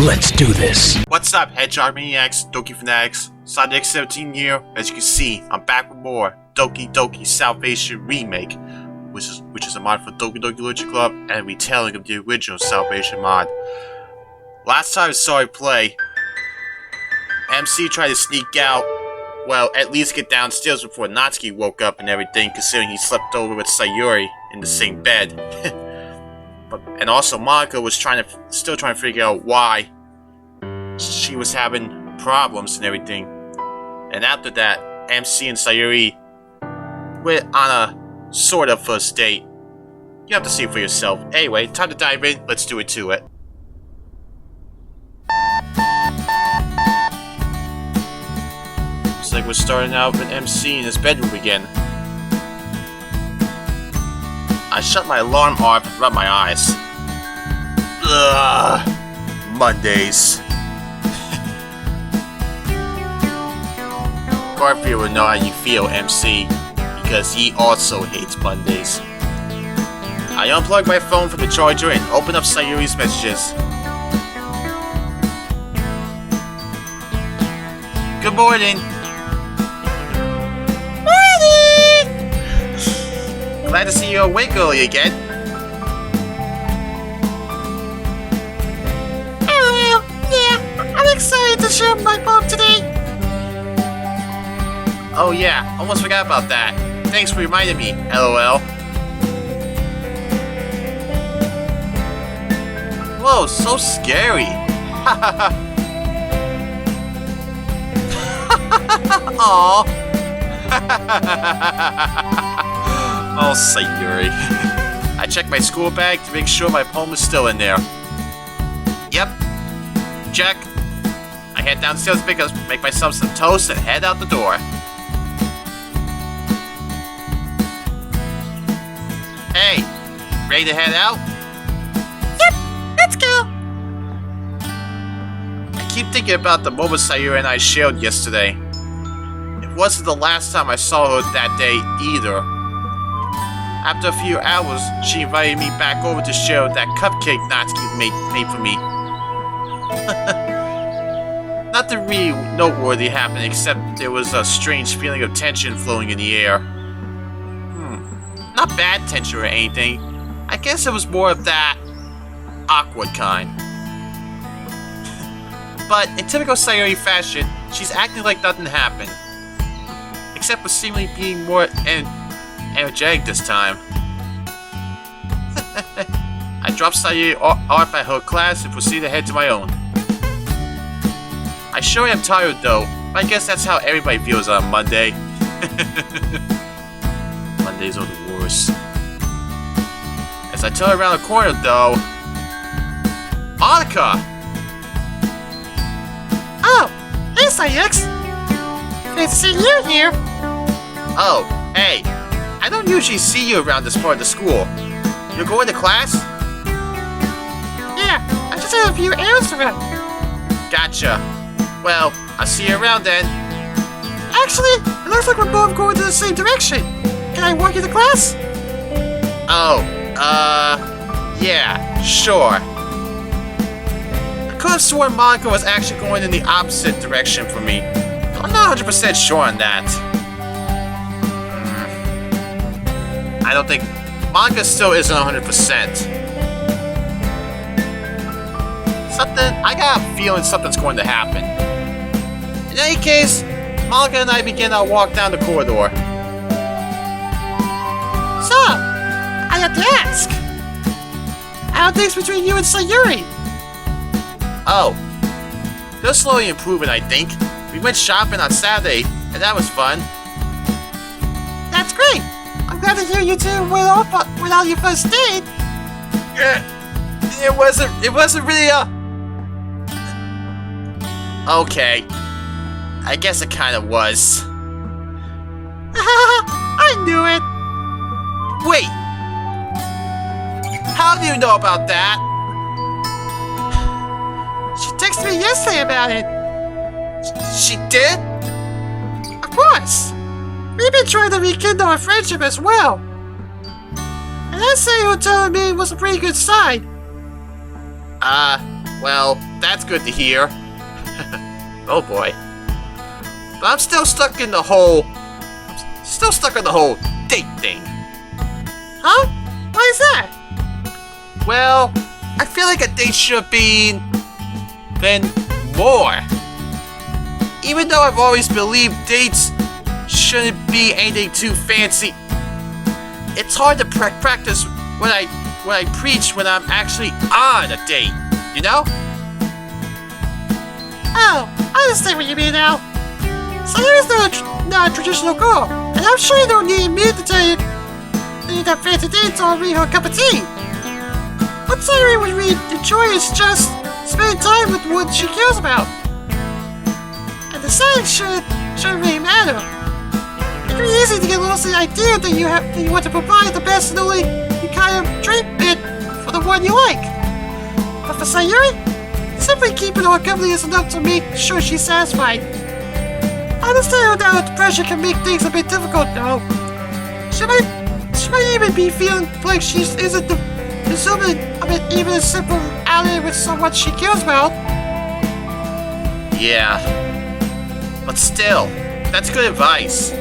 Let's do this. What's up, Hedgehog Maniacs, Doki Fanatics, Sonic 17 here. As you can see, I'm back with more Doki Salvation Remake, which is a mod for Doki Literature Club and a retelling of the original Salvation mod. Last time I saw it play, MC tried to sneak out, well, at least get downstairs before Natsuki woke up and everything, considering he slept over with Sayori in the same bed. And also Monica was still trying to figure out why she was having problems and everything. And after that, MC and Sayori went on a sort of first date. You have to see it for yourself. Anyway, time to dive in. Let's do it to it. Looks like we're starting out with MC in his bedroom again. I shut my alarm off and rub my eyes. Ugh, Mondays. Garfield will know how you feel, MC, because he also hates Mondays. I unplug my phone from the charger and open up Sayori's messages. Good morning. Glad to see you awake early again. Oh, yeah, I'm excited to share my mom today. Oh yeah, almost forgot about that. Thanks for reminding me, LOL. Whoa, so scary. Aww. Oh, Sayori. I checked my school bag to make sure my poem is still in there. Yep. Check. I head downstairs to make myself some toast and head out the door. Hey, ready to head out? Yep, let's go. I keep thinking about the moment Sayori and I shared yesterday. It wasn't the last time I saw her that day either. After a few hours, she invited me back over to share that cupcake Natsuki made for me. Nothing really noteworthy happened except there was a strange feeling of tension flowing in the air. Not bad tension or anything. I guess it was more of that awkward kind. But in typical Sayori fashion, she's acting like nothing happened. Except for seemingly being more energetic this time. I dropped Sayori off at her class and proceeded to head to my own. I sure am tired though, but I guess that's how everybody feels on Monday. Mondays are the worst. As I turn around the corner though... Monica! Oh, hey Sayx! Great to see you here. Oh, hey. I don't usually see you around this part of the school. You're going to class? Yeah, I just had a few errands to run. Gotcha. Well, I'll see you around then. Actually, it looks like we're both going to the same direction. Can I walk you to class? Oh, yeah, sure. I could have sworn Monica was actually going in the opposite direction from me. I'm not 100% sure on that. I don't think... Monica still isn't 100%. I got a feeling something's going to happen. In any case, Monica and I begin our walk down the corridor. So, I have to ask. How are things between you and Sayori? Oh. They're slowly improving, I think. We went shopping on Saturday, and that was fun. That's great. I'm glad to hear you two went off without your first date. It wasn't really a... Okay. I guess it kind of was. I knew it. Wait. How do you know about that? She texted me yesterday about it. She did? Of course. We've been trying to rekindle our friendship as well. And I'd say you were telling me it was a pretty good sign. Well, that's good to hear. Oh boy. But I'm still stuck in the whole date thing. Huh? Why is that? Well, I feel like a date should have been more. Even though I've always believed dates shouldn't be anything too fancy, it's hard to practice what I preach when I'm actually on a date, you know? Oh, I understand what you mean now. Sayori's not a traditional girl, and I'm sure you don't need me to tell you that fancy dates aren't really her cup of tea. What Sayori would really enjoy is just spending time with what she cares about. And the setting shouldn't really matter. It can be easy to get lost in the idea that you want to provide the best and only kind of treatment for the one you like. But for Sayori, simply keeping her company is enough to make sure she's satisfied. I understand that the pressure can make things a bit difficult, though. She might even be feeling like she isn't deserving of it, even a simple outing with someone she cares about. Yeah. But still, that's good advice.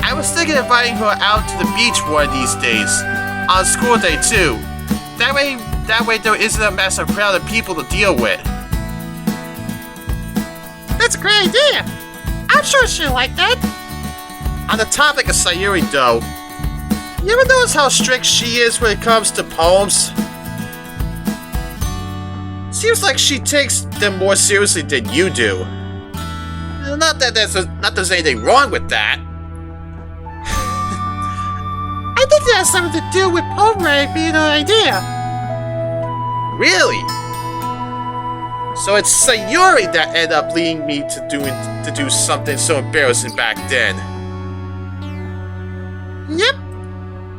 I was thinking of inviting her out to the beach one of these days. On school day, too. That way there isn't a massive crowd of people to deal with. That's a great idea. I'm sure she'll like that. On the topic of Sayori, though, you ever notice how strict she is when it comes to poems? Seems like she takes them more seriously than you do. Not that there's anything wrong with that. I think that has something to do with poem writing being an idea. Really? So it's Sayori that ended up leading me to do something so embarrassing back then. Yep.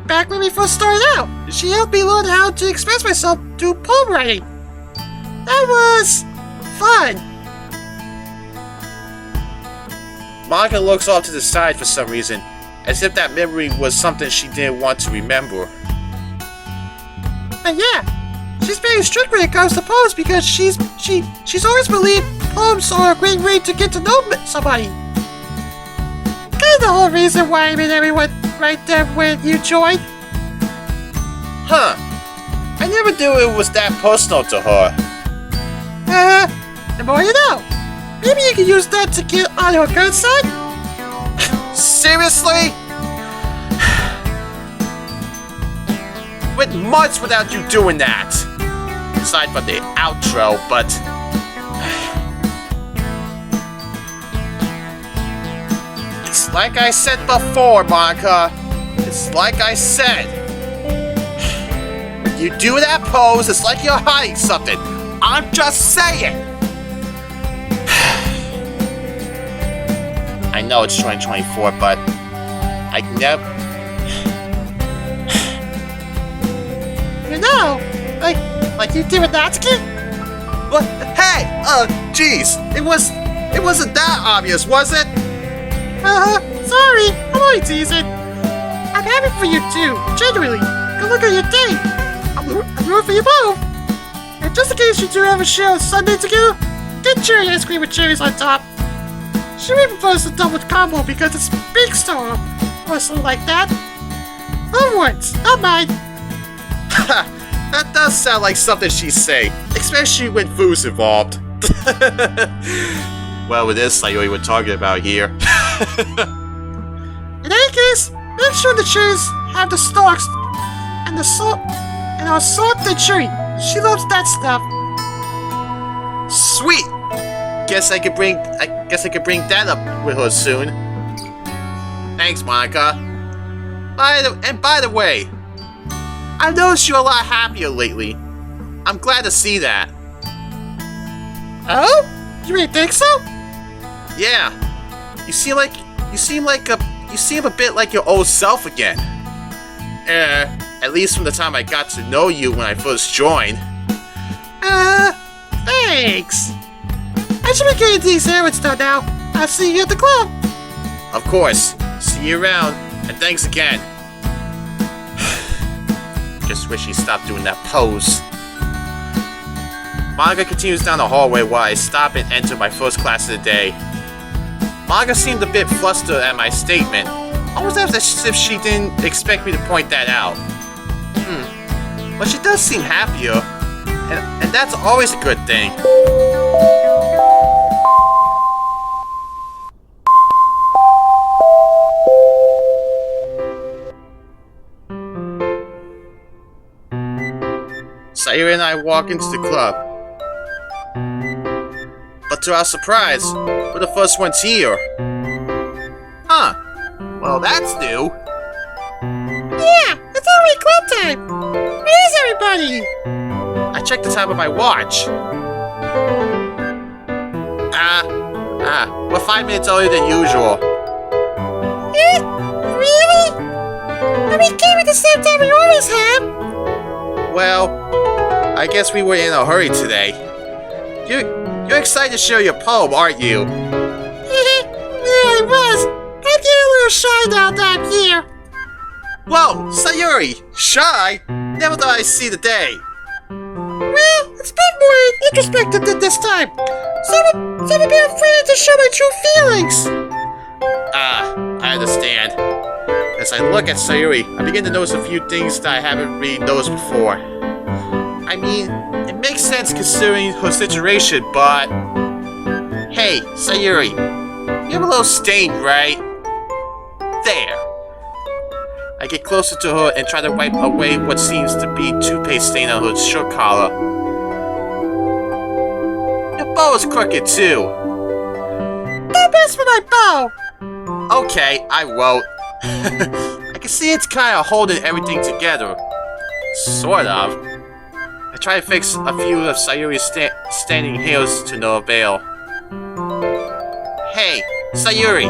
Back when we first started out, she helped me learn how to express myself through poem writing. That was fun. Monica looks off to the side for some reason, as if that memory was something she didn't want to remember. But yeah, she's very strict when it comes to poems because she's always believed poems are a great way to get to know somebody. Kind of the whole reason why I made everyone right there when you joined. Huh. I never knew it was that personal to her. The more you know. Maybe you can use that to get on her good side? Seriously? Went months without you doing that. Aside from the outro, but... It's like I said before, Monica. It's like I said. When you do that pose, it's like you're hiding something. I'm just saying. I know it's 2024, but I never... You know, like you did with Natsuki? What? Hey! Jeez! It wasn't that obvious, was it? Sorry, I'm only teasing. I'm happy for you too, genuinely. Good look at your date. I'm rooting for you both. And just in case you do ever share a Sunday together, get cherry ice cream with cherries on top. She even prefers the double combo because it's big star or something like that. Her words, not mine. That does sound like something she'd say, especially when food's involved. Well, it is Sayori we're talking about here. In any case, make sure the cherries have the stalks and the salt and are soft and chewy. She loves that stuff. Sweet. Guess I could bring that up with her soon. Thanks, Monica. By the way, I've noticed you're a lot happier lately. I'm glad to see that. Oh? You really think so? Yeah. You seem a bit like your old self again. At least from the time I got to know you when I first joined. Thanks. I should be getting these errands done now. I'll see you at the club. Of course. See you around, and thanks again. Just wish he stopped doing that pose. Monica continues down the hallway while I stop and enter my first class of the day. Monica seemed a bit flustered at my statement, almost as if she didn't expect me to point that out. But she does seem happier, and that's always a good thing. Sayori and I walk into the club. But to our surprise, we're the first ones here. Huh. Well, that's new. Yeah, it's already club time. Where is everybody? I checked the time of my watch. We're 5 minutes earlier than usual. Really? And we came at the same time we always have. Well, I guess we were in a hurry today. You're excited to share your poem, aren't you? Yeah, I was. I'm getting a little shy now that I'm here. Whoa, Sayori! Shy? Never thought I'd see the day. Well, it's been more introspective than this time. So I'm a bit afraid to show my true feelings. I understand. As I look at Sayori, I begin to notice a few things that I haven't really noticed before. I mean, it makes sense considering her situation, but... Hey, Sayori, you have a little stain, right? There. I get closer to her and try to wipe away what seems to be toothpaste stain on her shirt collar. Your bow is crooked, too. Don't mess with my bow. Okay, I won't. I can see it's kind of holding everything together. Sort of. I try to fix a few of Sayori's standing hairs to no avail. Hey, Sayori.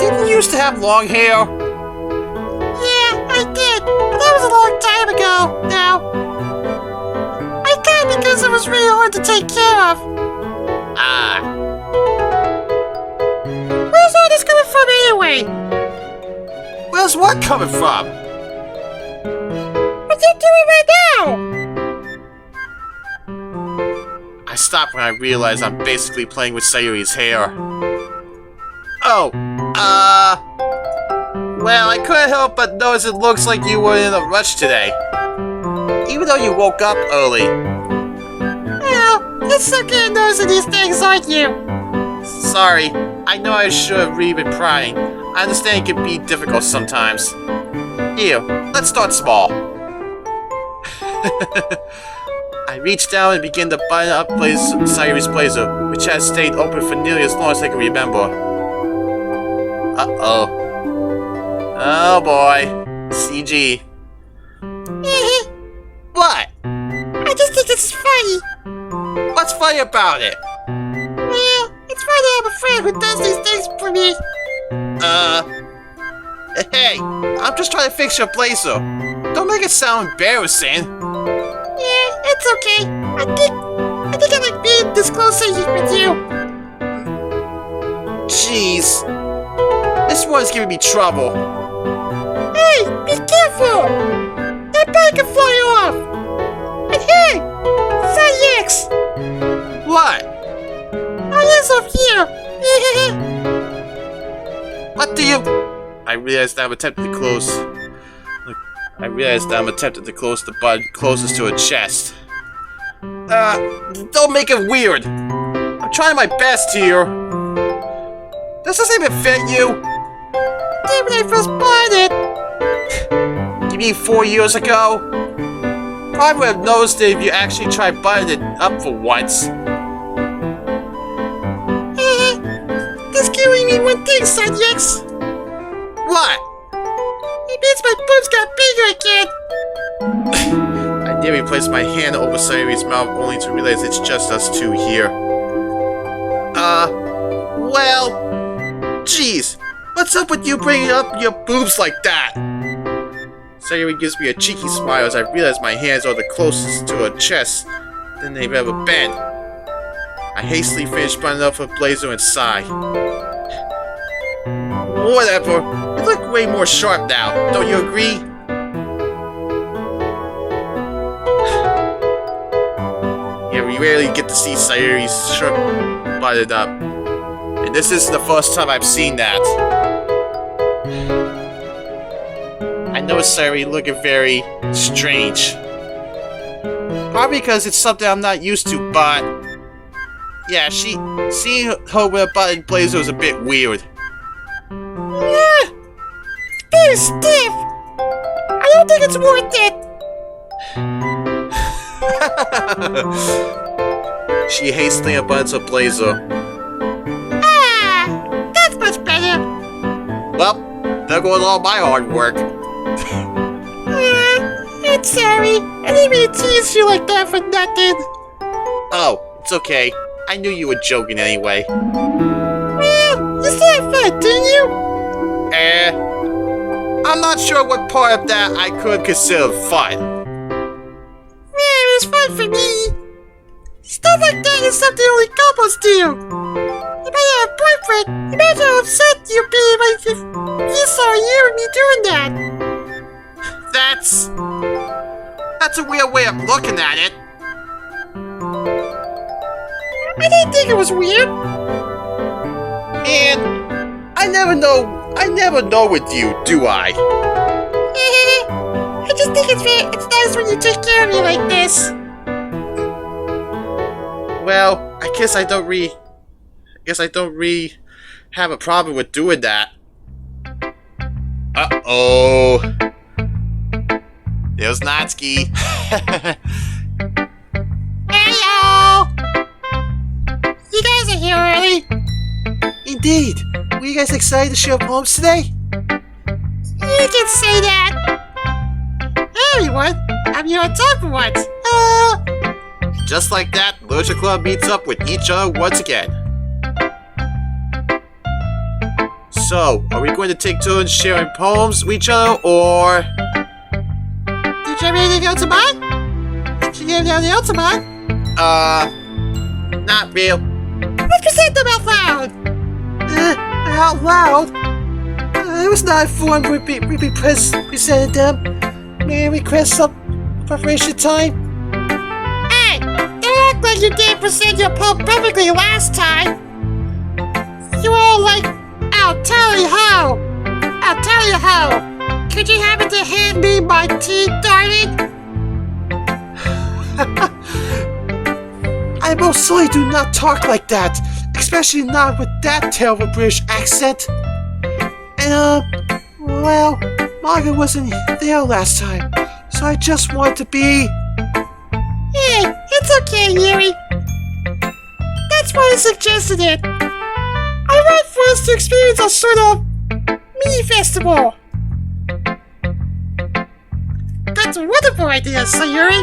Didn't you used to have long hair? Yeah, I did, but that was a long time ago now. I cut it because it was really hard to take care of. Where's all this coming from anyway? Where's what coming from? What are you doing right now? I stop when I realize I'm basically playing with Sayori's hair. Oh, well, I couldn't help but notice it looks like you were in a rush today. Even though you woke up early. Well, it's so good noticing these things, aren't you? Sorry, I know I should have really been prying. I understand it can be difficult sometimes. Here, let's start small. I reach down and begin to button up Sayori's blazer, which has stayed open for nearly as long as I can remember. Uh-oh. Oh boy. CG. What? I just think this is funny. What's funny about it? Well, it's funny to have a friend who does these things for me. Hey, I'm just trying to fix your blazer. Don't make it sound embarrassing. Yeah, it's okay. I think I like being this close with you. Jeez. This one's giving me trouble. Hey, be careful! That bike can fly off! And hey! Sayx! What? Oh, yes, up here! What do you... I realize that I'm attempting to close the button closest to her chest. Don't make it weird. I'm trying my best here. Does this even fit you? When I first bought it. You mean 4 years ago? Probably would have noticed it if you actually tried buttoning it up for once. This can only mean one thing, Sayx. What? It means my boobs got bigger again. I nearly placed my hand over Sayori's mouth only to realize it's just us two here. Well... Jeez, what's up with you bringing up your boobs like that? Sayori gives me a cheeky smile as I realize my hands are the closest to her chest than they've ever been. I hastily finish buttoning up her blazer and sigh. Whatever, you look way more sharp now, don't you agree? we rarely get to see Sayori's shirt buttoned up. And this is the first time I've seen that. I know Sayori looking very strange. Probably because it's something I'm not used to, but... yeah, seeing her with a button blazer was a bit weird. Yeah, very stiff. I don't think it's worth it. She hastily unbuttons her blazer. Ah, that's much better. Well, there goes all my hard work. I'm sorry. I didn't mean to tease you like that for nothing. Oh, it's okay. I knew you were joking anyway. Well, you still had fun, didn't you? I'm not sure what part of that I could consider fun. Well, it was fun for me. Stuff like that is something only couples do. You might have a boyfriend. Imagine how upset you'd be if he saw you and me doing that. That's a weird way of looking at it. I didn't think it was weird. And I never know with you, do I? I just think it's nice when you take care of me like this. Well, I guess I don't really have a problem with doing that. Uh-oh. There's Natsuki. Heyo! You guys are here early. Indeed. Were you guys excited to share poems today? You can say that. Hey everyone, I'm here on time for once. Just like that, Literature Club meets up with each other once again. So, are we going to take turns sharing poems with each other, or... Did you have anything else in mind? Did you have anything else in mind? Not real. Let's present them out loud. Out loud? I was not informed we'd be presenting them. May I request some preparation time? Hey, don't act like you didn't present your poem perfectly last time. You were all like, I'll tell you how. I'll tell you how. Could you happen to hand me my tea, darling? I most certainly do not talk like that, especially not with that terrible British accent. And, well, Margaret wasn't there last time, so I just wanted to be... Hey, it's okay, Yuri. That's why I suggested it. I want for us to experience a sort of mini festival. That's a wonderful idea, Sayori.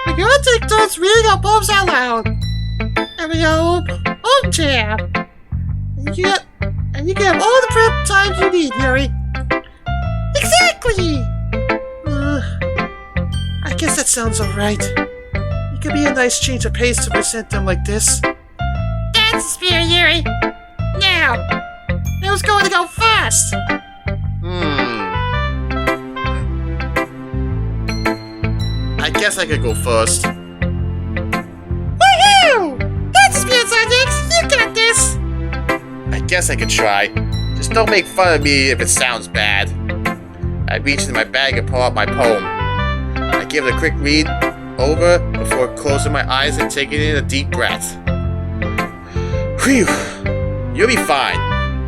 We're gonna take turns reading our poems out loud. And we got a own jam. And you can have all the prep time you need, Yuri. Exactly! I guess that sounds alright. It could be a nice change of pace to present them like this. That's the spirit, Yuri. Now, who's going to go first? I guess I could go first. Woohoo! That's the spirit, Sonics. You got this. I guess I could try. Just don't make fun of me if it sounds bad. I reach into my bag and pull out my poem. I give it a quick read over before closing my eyes and taking in a deep breath. Whew! You'll be fine.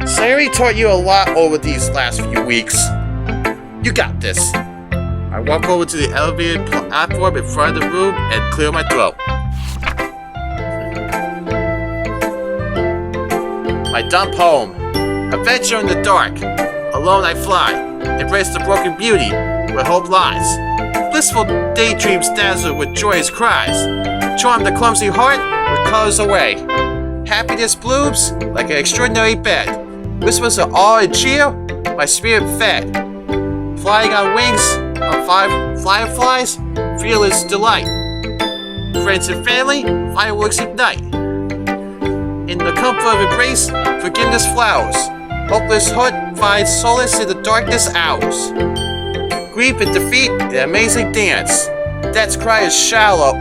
Sayori taught you a lot over these last few weeks. You got this. I walk over to the elevated platform in front of the room and clear my throat. My dumb poem. Adventure in the dark. Alone I fly. Embrace the broken beauty where hope lies. Blissful daydreams dazzle with joyous cries. Charm the clumsy heart with colors away. Happiness blooms like an extraordinary bed. Whispers of awe and cheer, my spirit fed. Flying on wings of fireflies, fearless delight. Friends and family, fireworks ignite. In the comfort of embrace, forgiveness flowers. Hopeless heart finds solace in the darkness hours. Grief and defeat, an amazing dance. Death's cry is shallow,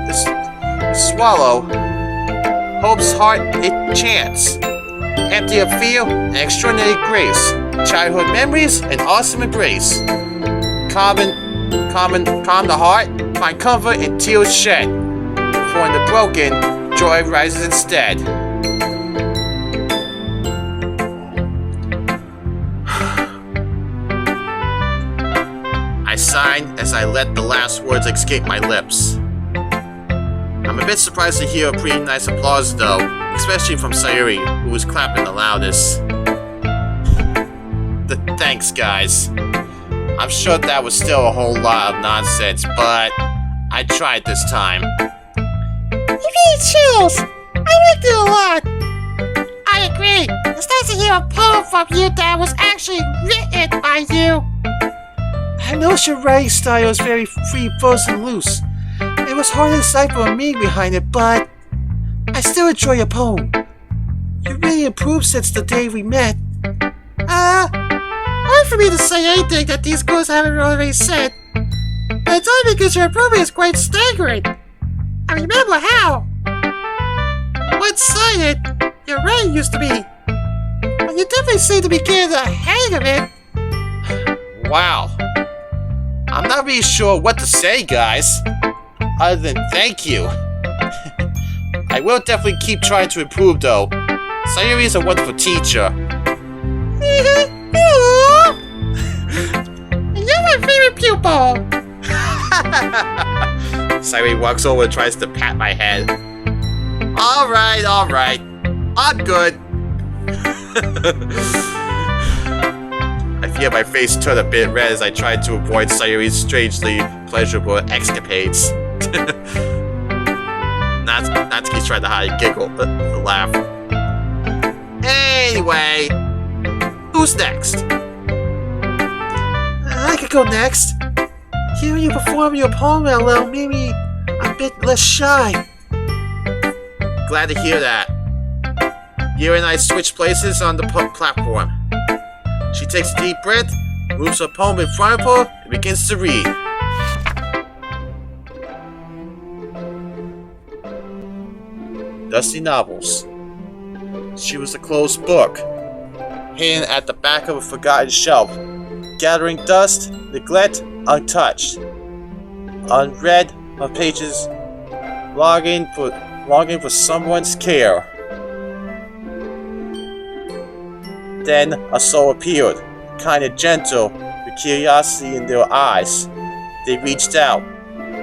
swallow, hope's heart it chants, empty of fear and extraordinary grace, childhood memories and awesome embrace. Calm the heart, find comfort in tears shed, for in the broken, joy rises instead. I sighed as I let the last words escape my lips. I'm a bit surprised to hear a pretty nice applause though, especially from Sayori, who was clapping the loudest. Thanks guys. I'm sure that was still a whole lot of nonsense, but I tried this time. You gave chills! I liked it a lot! I agree! It's nice to hear a poem from you that was actually written by you! I know your writing style is very free, verse, and loose. It was hard to decipher a meaning behind it, but I still enjoy your poem. You really improved since the day we met. Hard for me to say anything that these girls haven't already said. But it's only because your improvement is quite staggering. I remember how one-sided your writing used to be. But you definitely seem to be getting the hang of it. Wow. I'm not really sure what to say, guys. Other than thank you. I will definitely keep trying to improve, though. Sayori is a wonderful teacher. You're my favorite pupil. Sayori walks over and tries to pat my head. Alright. I'm good. I feel my face turn a bit red as I try to avoid Sayori's strangely pleasurable escapades. Natsuki's trying to hide a giggle, a laugh. Anyway, who's next? I could go next. Hearing you perform your poem out loud made me a bit less shy. Glad to hear that. You and I switch places on the platform. She takes a deep breath, moves her poem in front of her, and begins to read. Dusty novels. She was a closed book, hidden at the back of a forgotten shelf, gathering dust, neglect, untouched. Unread, her pages longing for someone's care. Then a soul appeared, kind of gentle, with curiosity in their eyes. They reached out,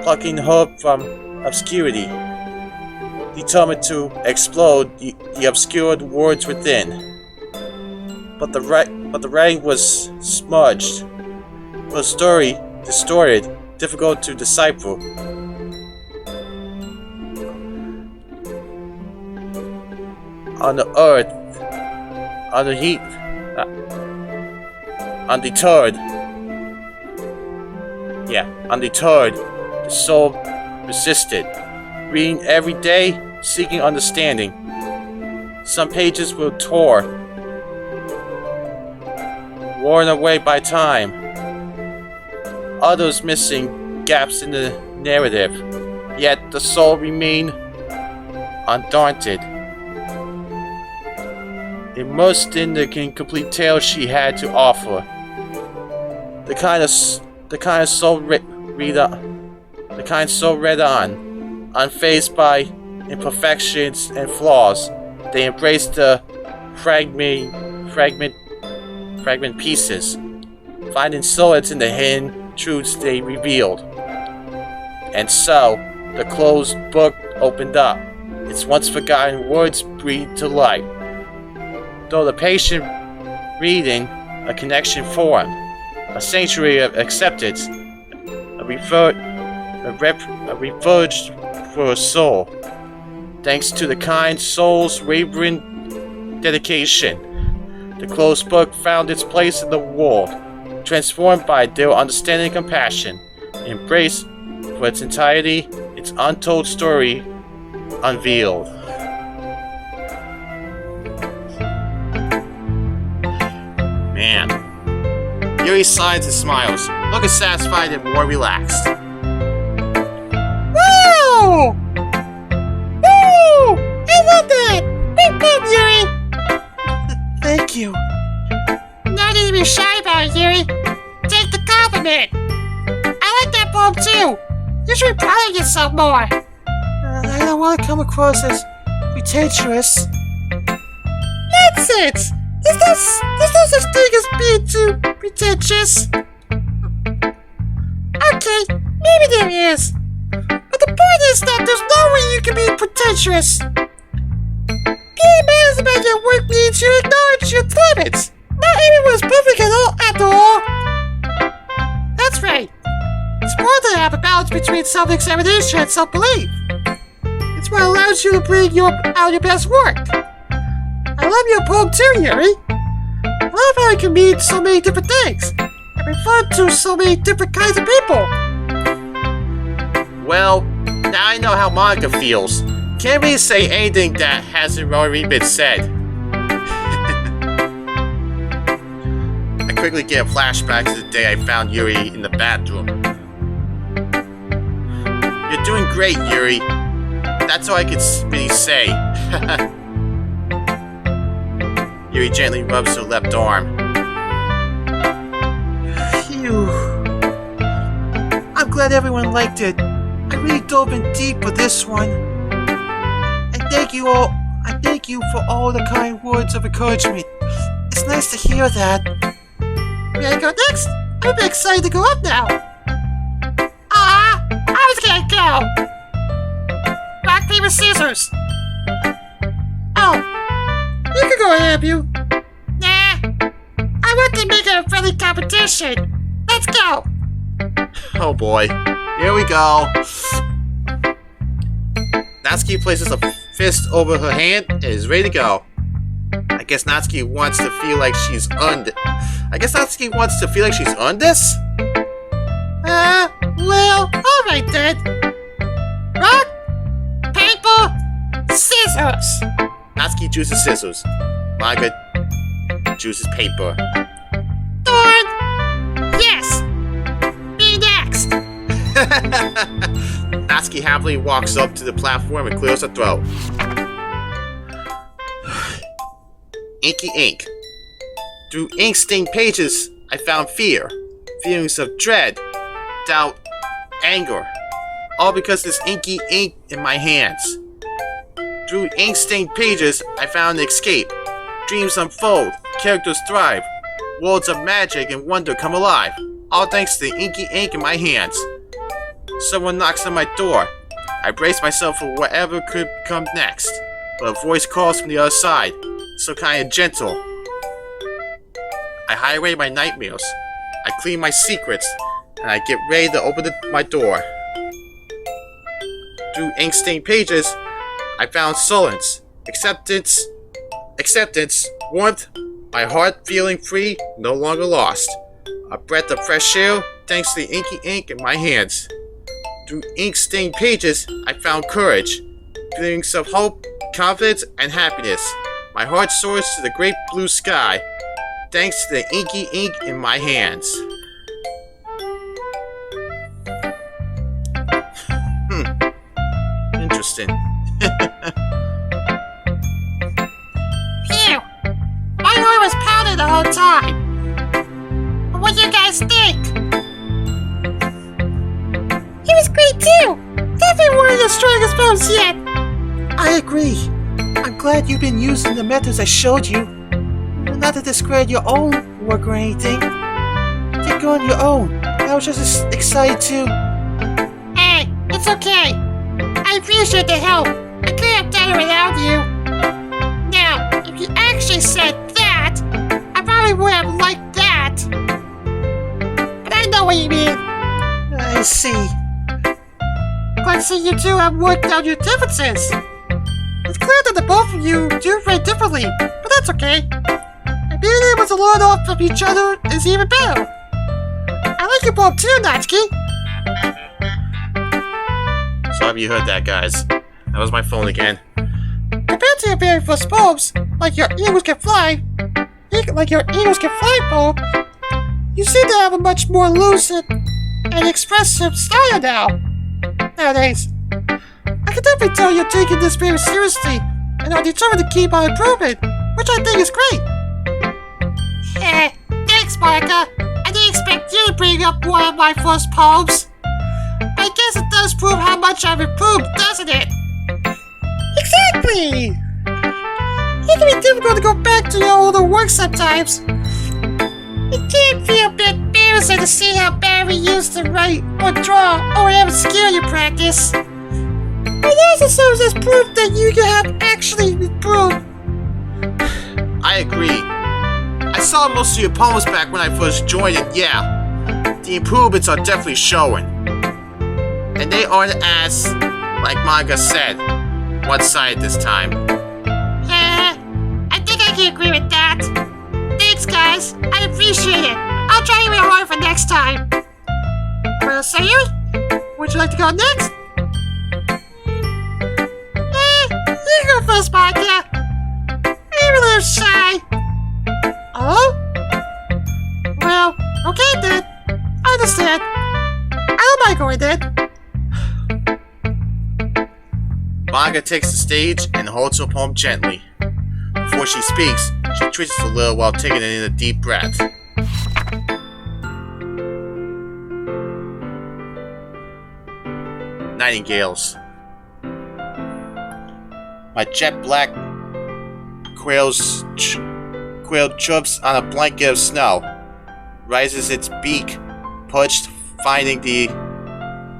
plucking her from obscurity, determined to explode the obscured words within. But the writing was smudged, her story distorted, difficult to decipher. On the earth, undeterred, the soul persisted, reading every day, seeking understanding. Some pages were torn, worn away by time. Others missing gaps in the narrative, yet the soul remained undaunted, immersed in the incomplete tale she had to offer. The kind soul read on, unfazed by imperfections and flaws. They embraced the fragment pieces, finding solace in the hidden truths they revealed. And so, the closed book opened up, its once forgotten words breathed to life. Though the patient reading, a connection formed, a sanctuary of acceptance, a refuge for a soul. Thanks to the kind soul's wavering dedication, the closed book found its place in the world, transformed by their understanding and compassion, embraced for its entirety, its untold story unveiled. Man. Yuri sighs and smiles, looking satisfied and more relaxed. Woo! You should be proud of yourself more. I don't want to come across as pretentious. Nonsense! There's no such thing as being too pretentious. Okay, maybe there is. But the point is that there's no way you can be pretentious. Being honest about your work means you acknowledge your limits. Not everyone's perfect at all, after all. That's right. It's important to have a balance between self-examination and self-belief. It's what allows you to bring out your best work. I love your poem too, Yuri. I love how it can mean so many different things and refer to so many different kinds of people. Well, now I know how Monica feels. Can't really say anything that hasn't already been said. I quickly get a flashback to the day I found Yuri in the bathroom. You're doing great, Yuri. That's all I can really say. Yuri gently rubs her left arm. Phew. I'm glad everyone liked it. I really dove in deep with this one. And thank you all. I thank you for all the kind words of encouragement. It's nice to hear that. May I go next? I'm excited to go up now. I was gonna go. Rock, paper, scissors. Oh, you can go ahead, you. Nah, I want to make it a friendly competition. Let's go. Oh boy. Here we go. Natsuki places a fist over her hand and is ready to go. I guess Natsuki wants to feel like she's on this? Well, alright then. Rock, paper, scissors. Natsuki chooses scissors. Monica chooses paper. Darn. Yes. Me next. Natsuki happily walks up to the platform and clears her throat. Inky ink. Through ink-stained pages, I found fear, feelings of dread, doubt, anger, all because there's inky ink in my hands. Through ink-stained pages, I found an escape. Dreams unfold, characters thrive, worlds of magic and wonder come alive, all thanks to the inky ink in my hands. Someone knocks on my door. I brace myself for whatever could come next, but a voice calls from the other side, so kind of gentle. I hide away my nightmares. I clean my secrets, and I get ready to open my door. Through ink-stained pages, I found solace, acceptance, warmth, my heart feeling free, no longer lost. A breath of fresh air, thanks to the inky ink in my hands. Through ink-stained pages, I found courage, feelings of hope, confidence, and happiness. My heart soars to the great blue sky, thanks to the inky ink in my hands. Interesting. Phew. My heart was pounding the whole time. But what do you guys think? He was great too. Definitely one of the strongest films yet. I agree. I'm glad you've been using the methods I showed you. Not to discredit your own work or anything. You're going your own. I was just excited to... Hey, it's okay. I appreciate the help. I couldn't have done it without you. Now, if you actually said that, I probably would have liked that. But I know what you mean. I see. Glad to see you two have worked out your differences. It's clear that the both of you do very differently, but that's okay. And being able to learn off of each other is even better. I like your poem too, Natsuki. So have you heard that, guys? That was my phone again. Compared to your very first poems, like your Eagles Can Fly poem, you seem to have a much more lucid and expressive style nowadays. I can definitely tell you're taking this very seriously and are determined to keep on improving, which I think is great. Thanks, Monica. I didn't expect you to bring up one of my first poems. I guess it does much I've improved, doesn't it? Exactly! It can be difficult to go back to your older work sometimes. It can feel a bit embarrassing to see how bad we used to write or draw or whatever skill you practice. But it also serves as proof that you have actually improved. I agree. I saw most of your poems back when I first joined, and yeah, the improvements are definitely showing. And they aren't as, like manga said, one-sided this time. I think I can agree with that. Thanks, guys. I appreciate it. I'll try real hard for next time. Well, Sayori, would you like to go next? You go first, Micah. I'm a little shy. Oh? Well, okay then. I understand. I don't mind going then. Manga takes the stage and holds her poem gently. Before she speaks, she twitches a little while taking in a deep breath. Nightingales. My jet black quail chirps on a blanket of snow, raises its beak, perched, finding the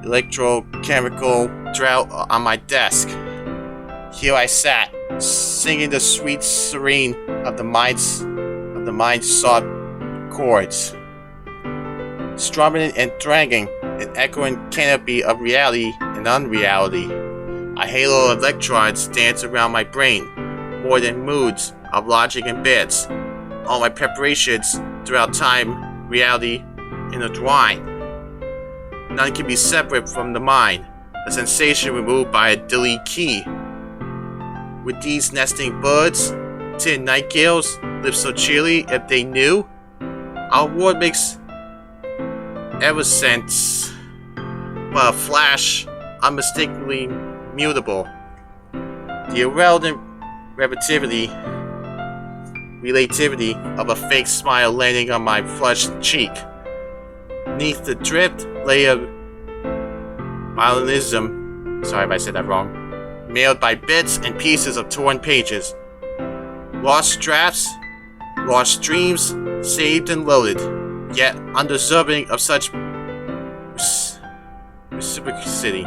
electrochemical drought on my desk. Here I sat, singing the sweet serene of the mind-sought chords, strumming and dragging an echoing canopy of reality and unreality. A halo of electrons dance around my brain, more than moods of logic and bits. All my preparations throughout time, reality, intertwine. None can be separate from the mind, a sensation removed by a delete key. With these nesting birds, tin nightingales live so cheerily if they knew. Our world makes ever since, but a flash, unmistakably mutable. The irrelevant relativity of a fake smile landing on my flushed cheek. Neath the drift lay a violinism, sorry if I said that wrong, mailed by bits and pieces of torn pages. Lost drafts, lost dreams, saved and loaded, yet undeserving of such reciprocity.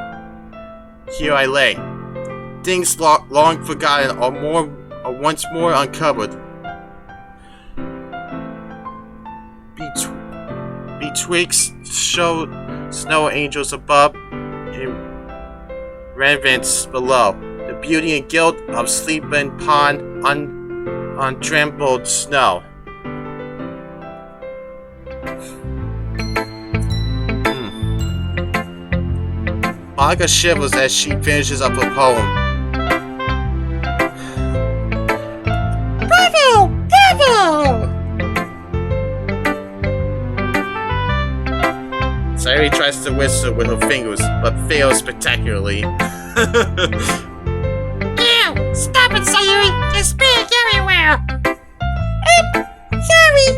Here I lay, things long forgotten are once more uncovered. Betwixt snow angels above and ravens below, the beauty and guilt of sleeping pond untrampled snow. Manga shivers as she finishes up her poem. Bravo! Bravo! Sayori tries to whistle with her fingers, but fails spectacularly. Ew! Stop it, Sayori! There's spitting everywhere! Sorry!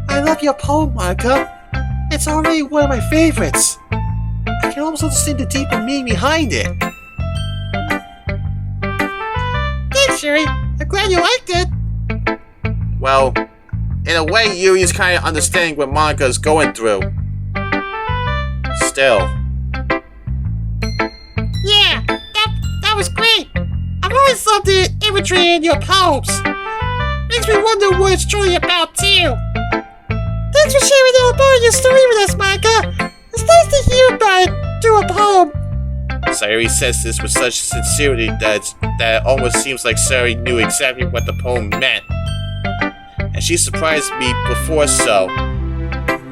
I love your poem, Micah. It's already one of my favorites. I can almost understand the deeper meaning behind it. Thanks, Sherry. I'm glad you liked it. Well, in a way, Yuri's kind of understanding what Monica's going through. Still. Yeah, that was great. I've always loved the imagery in your poems. Makes me wonder what it's truly about, too. Thanks for sharing all about your story with us, Micah. It's nice to hear about it through a poem. Sayori says this with such sincerity that it almost seems like Sayori knew exactly what the poem meant. And she surprised me before, so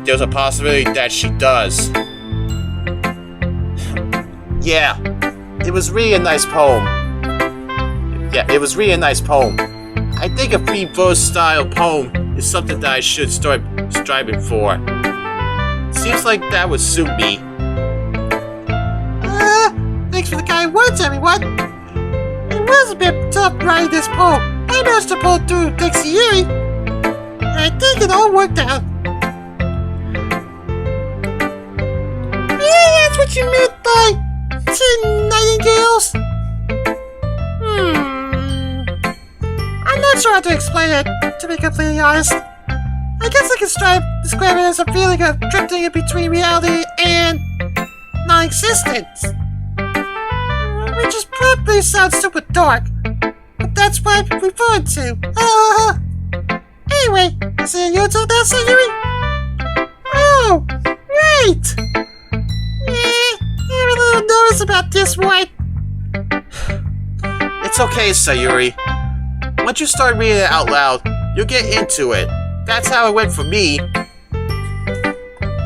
there's a possibility that she does. Yeah, it was really a nice poem. I think a free verse style poem is something that I should start striving for. Seems like that would suit me. Thanks for the kind words, everyone. It was a bit tough writing this poem. I managed to pull through thanks to Yuri. I think it all worked out. what you meant by 10 nightingales? I'm not sure how to explain it, to be completely honest. I guess I can describe it as a feeling of drifting in between reality and non-existence. Which is probably sounds super dark, but that's what I'm referring to. Anyway, is it your turn now, Sayori? Oh, right! I'm a little nervous about this one. It's okay, Sayori. Once you start reading it out loud, you'll get into it. That's how it went for me.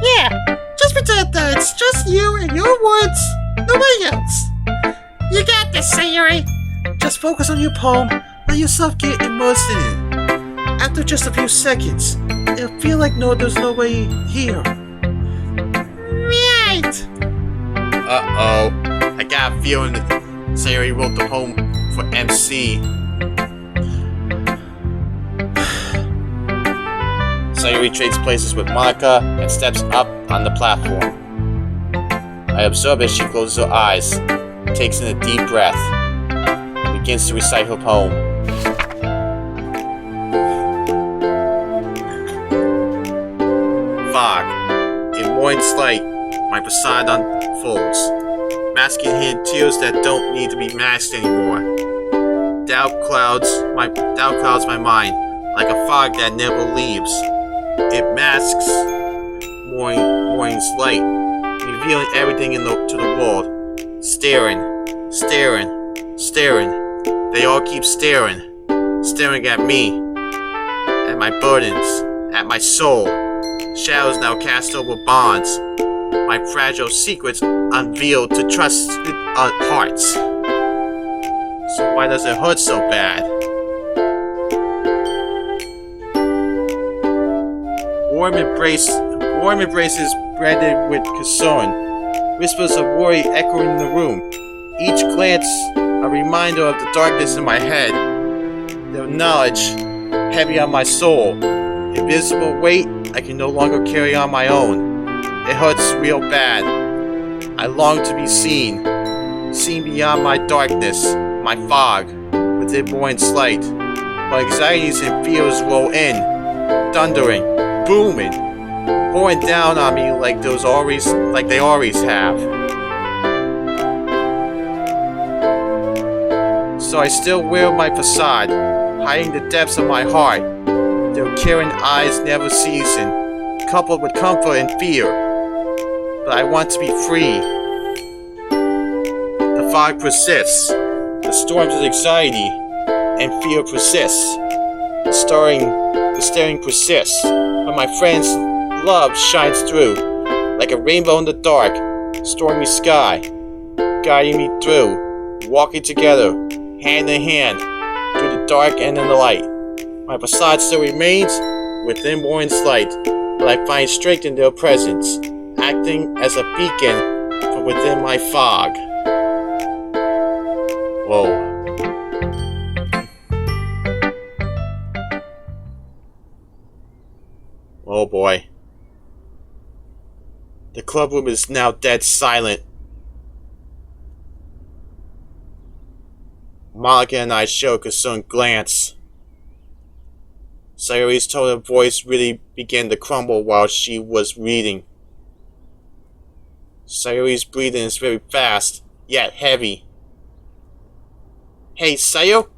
Yeah, just pretend that it's just you and your words, nobody else. You got this, Sayori. Just focus on your poem, let yourself get immersed in it. After just a few seconds, it'll feel like there's nobody here. Right. Uh-oh. I got a feeling that Sayori wrote the poem for MC. Sayori trades places with Monica and steps up on the platform. I observe as she closes her eyes, takes in a deep breath, and begins to recite her poem. Fog. In morning's light, my facade unfolds, masking hidden tears that don't need to be masked anymore. Doubt clouds my mind like a fog that never leaves. It masks morning's light, revealing everything to the world. Staring. They all keep staring at me, at my burdens, at my soul. Shadows now cast over bonds, my fragile secrets unveiled to trusted hearts. So why does it hurt so bad? Warm embraces branded with concern, whispers of worry echoing in the room. Each glance a reminder of the darkness in my head, the knowledge heavy on my soul, invisible weight I can no longer carry on my own. It hurts real bad. I long to be seen beyond my darkness, my fog, within morning's light. My anxieties and fears roll in, thundering, booming, pouring down on me like they always have. So I still wear my facade, hiding the depths of my heart. Their caring eyes never season, coupled with comfort and fear. But I want to be free. The fog persists. The storms of anxiety and fear persists. The staring persists. But my friend's love shines through, like a rainbow in the dark, stormy sky, guiding me through, walking together, hand in hand, through the dark and in the light. My facade still remains within morning's light, but I find strength in their presence, acting as a beacon from within my fog. Whoa. Oh boy. The club room is now dead silent. Monica and I show a concerned glance. Sayori's tone of voice really began to crumble while she was reading. Sayori's breathing is very fast, yet heavy. Hey, Sayo?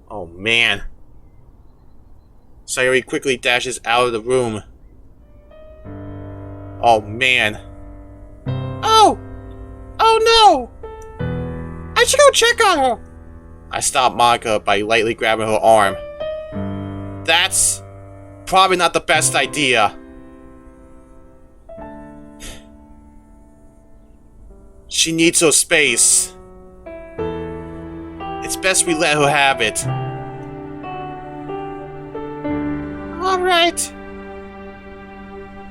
Oh man. Sayori quickly dashes out of the room. Oh man. Oh no! I should go check on her. I stop Monica by lightly grabbing her arm. That's probably not the best idea. She needs her space. It's best we let her have it. Alright.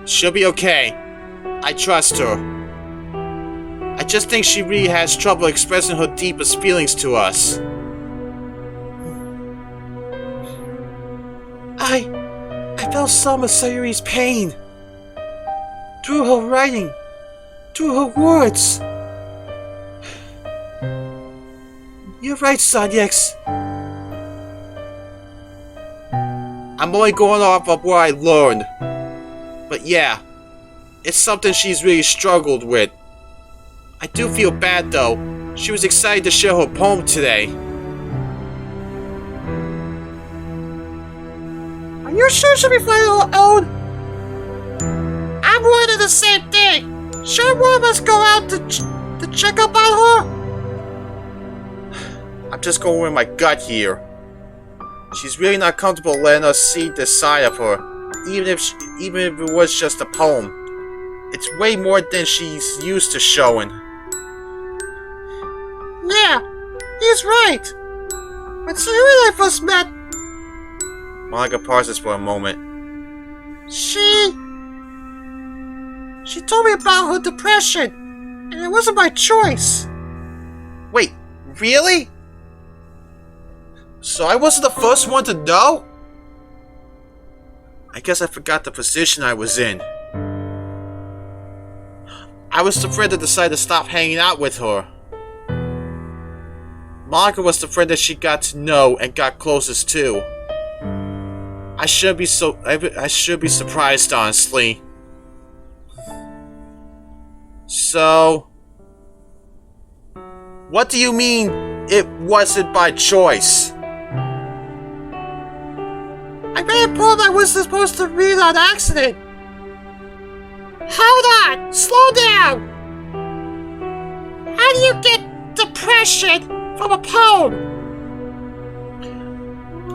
She'll be okay. I trust her. I just think she really has trouble expressing her deepest feelings to us. I felt some of Sayori's pain. through her writing, through her words. You're right, Sadix. I'm only going off of what I learned. But yeah, it's something she's really struggled with. I do feel bad though. She was excited to share her poem today. Are you sure she'll be fine on her own? I'm wondering the same thing. Should one of us go out to check up on her? I'm just going with my gut here. She's really not comfortable letting us see this side of her, even if it was just a poem. It's way more than she's used to showing. Yeah, he's right. When Sayori and I first met, Monica pauses for a moment. she told me about her depression, and it wasn't my choice. Wait, really? So I wasn't the first one to know? I guess I forgot the position I was in. I was the friend that decided to stop hanging out with her. Monica was the friend that she got to know and got closest to. I should be surprised, honestly. So, what do you mean it wasn't by choice? I read a poem I was supposed to read on accident. Hold on! Slow down! How do you get depression from a poem?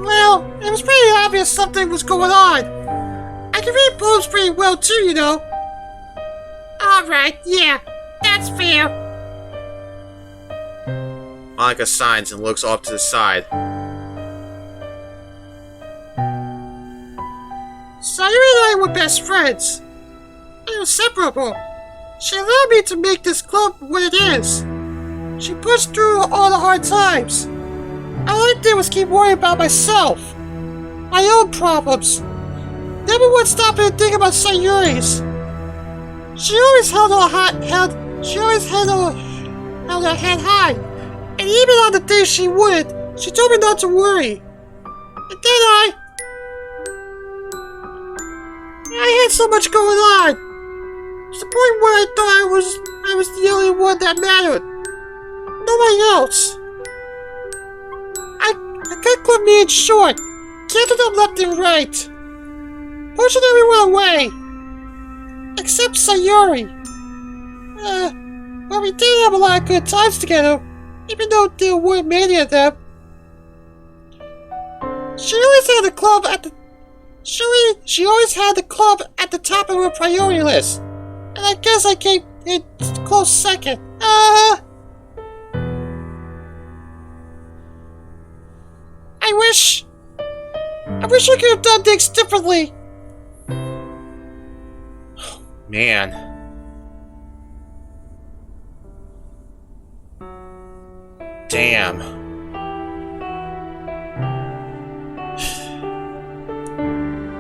Well, it was pretty obvious something was going on. I can read poems pretty well too, you know. Alright, yeah, that's fair. Monica signs and looks off to the side. Sayori and I were best friends. We were inseparable. She allowed me to make this club what it is. She pushed through all the hard times. All I did was keep worrying about myself. My own problems. Never once stopped and think about Sayori's. She always held her head high. And even on the days she wouldn't, she told me not to worry. And then I had so much going on. To the point where I thought I was the only one that mattered. Nobody else. I got club me short. Counted them left and right. Pushing everyone away. Except Sayori. Well, we did have a lot of good times together, even though there weren't many of them. She always had the club at the top of her priority list, and I guess I came in close second. I wish I could have done things differently. Man. Damn.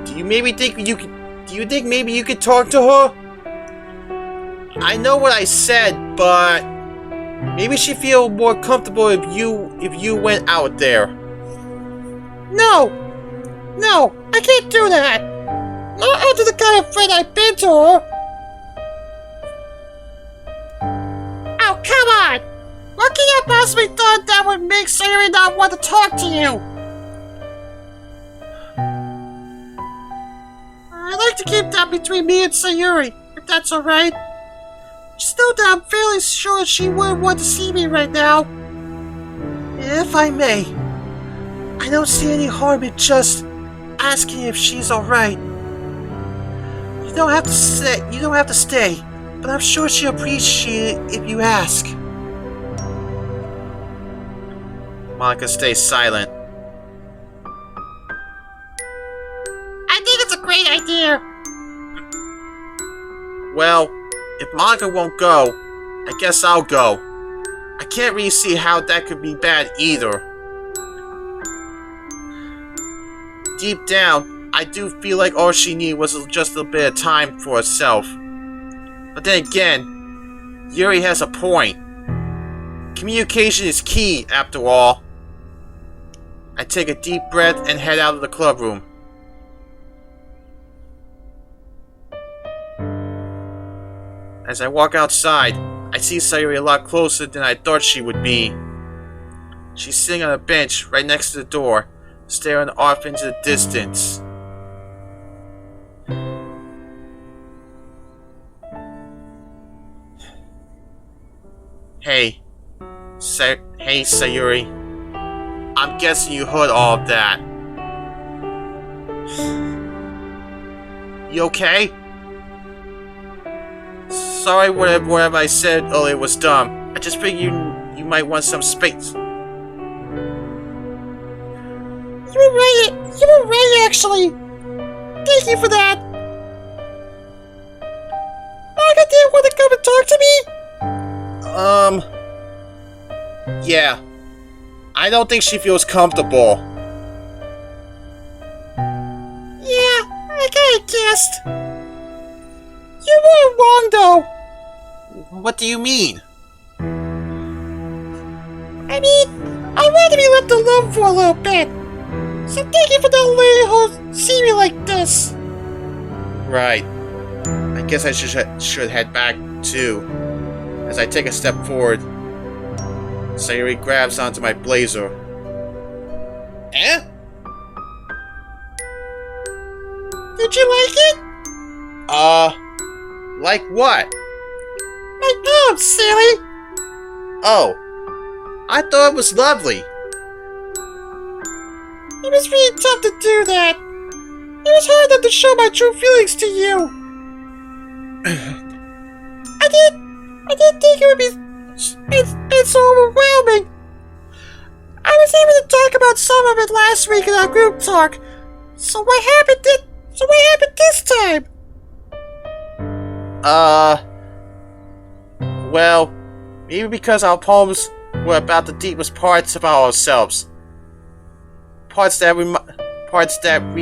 Do you think maybe you could talk to her? I know what I said, but maybe she'd feel more comfortable if you went out there. No, I can't do that. Not after the kind of friend I've been to her. Oh, come on! What can you possibly thought that would make Sayori not want to talk to you? I'd like to keep that between me and Sayori, if that's alright. Just know that I'm fairly sure she wouldn't want to see me right now. If I may, I don't see any harm in just asking if she's alright. You don't have to stay, but I'm sure she'll appreciate it if you ask. Monica stays silent. I think it's a great idea. Well, if Monica won't go, I guess I'll go. I can't really see how that could be bad either. Deep down, I do feel like all she needed was just a bit of time for herself. But then again, Yuri has a point. Communication is key, after all. I take a deep breath and head out of the club room. As I walk outside, I see Sayori a lot closer than I thought she would be. She's sitting on a bench right next to the door, staring off into the distance. Hey, Sayori. I'm guessing you heard all of that. You okay? Sorry, whatever I said earlier was dumb. I just figured you might want some space. You were right, actually. Thank you for that. Monica didn't want to come and talk to me? Yeah. I don't think she feels comfortable. Yeah, I kinda guessed. You weren't wrong, though. What do you mean? I mean, I wanted to be left alone for a little bit. So thank you for not letting her see me like this. Right. I guess I should head back, too. As I take a step forward, Sayori grabs onto my blazer. Eh? Did you like it? Like what? My arms, silly. Oh, I thought it was lovely. It was really tough to do that. It was hard not to show my true feelings to you. I didn't think it would be it's so overwhelming. I was able to talk about some of it last week in our group talk. So what happened this time? Well, maybe because our poems were about the deepest parts of ourselves. Parts that we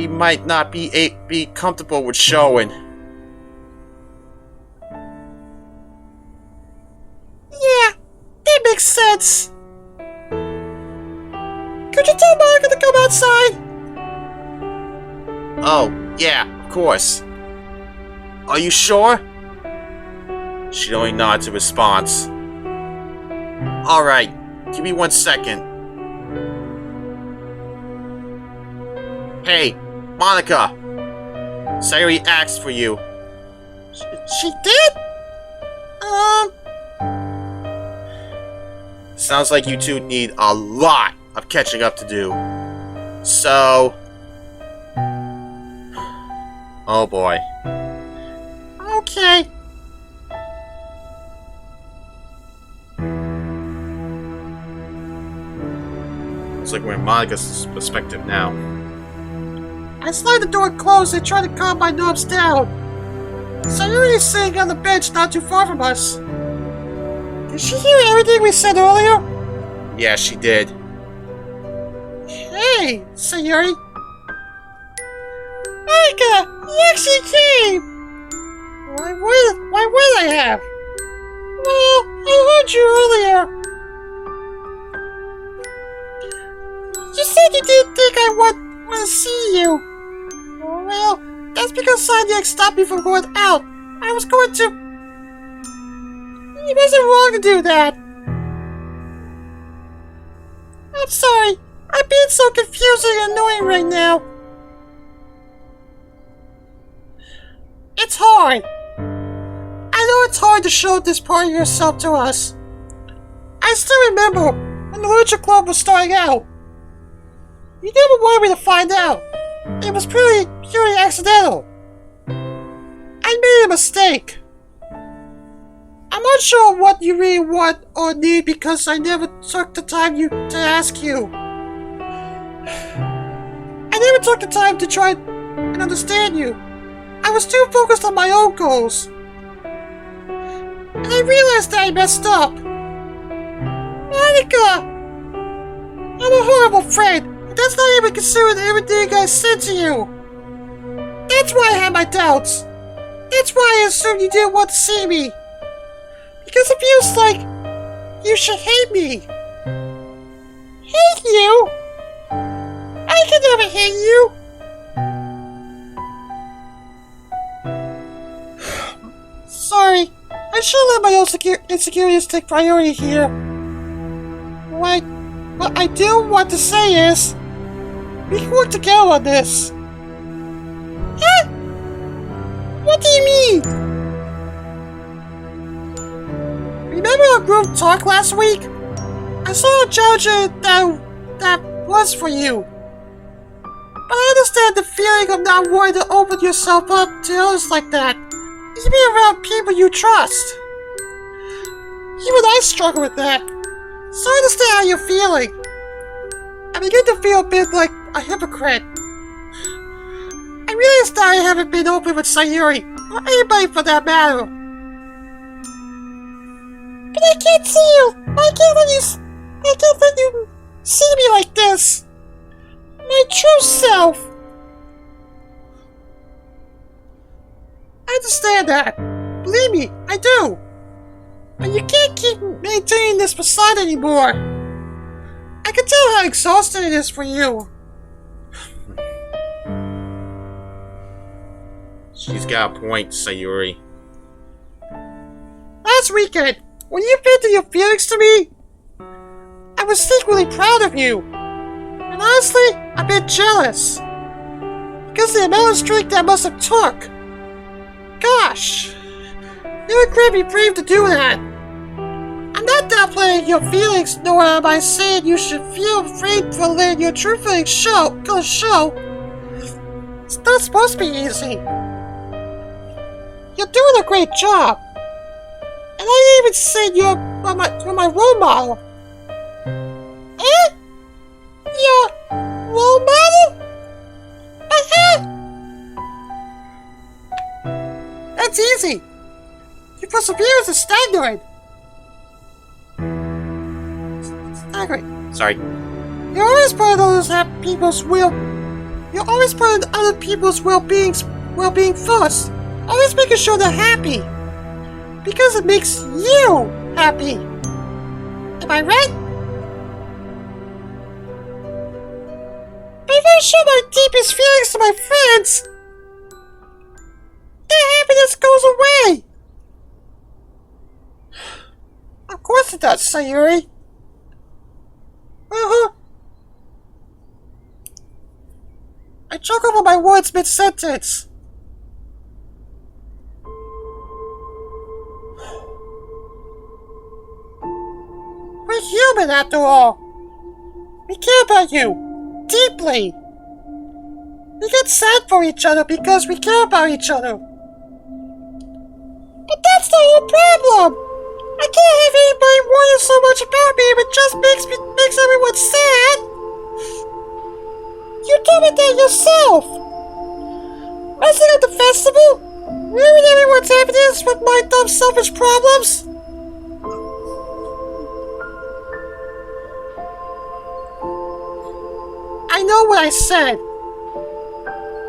might not be comfortable with showing. Yeah, that makes sense. Could you tell Monica to come outside? Oh, yeah, of course. Are you sure? She only nods in response. Alright, give me 1 second. Hey, Monica! Sayori asked for you. She did? Sounds like you two need a lot of catching up to do. So... Oh boy. Okay. Looks like we're in Monica's perspective now. I slid the door closed and tried to calm my nerves down. Sayori is sitting on the bench not too far from us. Did she hear everything we said earlier? Yeah, she did. Hey, Sayori. Monica, you actually came! Why would I have? Well, I heard you earlier. You said you didn't think I want to see you. Well, that's because Sanyak stopped me from going out. I was going to... He wasn't wrong to do that. I'm sorry. I'm being so confusing and annoying right now. It's hard. I know it's hard to show this part of yourself to us. I still remember when the Lucha Club was starting out. You never wanted me to find out. It was purely accidental. I made a mistake. I'm not sure what you really want or need because I never took the time to ask you. I never took the time to try and understand you. I was too focused on my own goals. And I realized that I messed up. Monica! I'm a horrible friend, and that's not even considering everything I said to you. That's why I had my doubts. That's why I assumed you didn't want to see me. Because it feels like you should hate me. Hate you? I can never hate you. Sorry, I should let my own insecurities take priority here. What I do want to say is, we can work together on this. Huh? What do you mean? Remember our group talk last week? I saw a challenge that was for you. But I understand the feeling of not wanting to open yourself up to others like that. Even around people you trust. Even I struggle with that. So I understand how you're feeling. I begin to feel a bit like a hypocrite. I realize that I haven't been open with Sayori, or anybody for that matter. But I can't see you! I can't let you see me like this! My true self! I understand that. Believe me, I do. But you can't keep maintaining this facade anymore. I can tell how exhausting it is for you. She's got a point, Sayori. Last weekend, when you vented your feelings to me, I was secretly proud of you. And honestly, a bit jealous. Because the amount of strength that must have took. Gosh, you were incredibly brave to do that. I'm not downplaying your feelings, nor am I saying you should feel afraid for letting your true feelings show. It's not supposed to be easy. You're doing a great job. And I even said you're my role model. Eh? Your role model? That's easy. Your perseverance is staggering. Sorry. You're always putting other people's well-being first. Always making sure they're happy. Because it makes you happy. Am I right? But if I show my deepest feelings to my friends, their happiness goes away. Of course it does, Sayori. I choke over my words mid-sentence. We're human after all. We care about you. Deeply. We get sad for each other because we care about each other. But that's the whole problem. I can't have anybody worrying so much about me if it just makes everyone sad. You told me that yourself. Messing up the festival? Ruining everyone's happiness with my dumb selfish problems? I know what I said.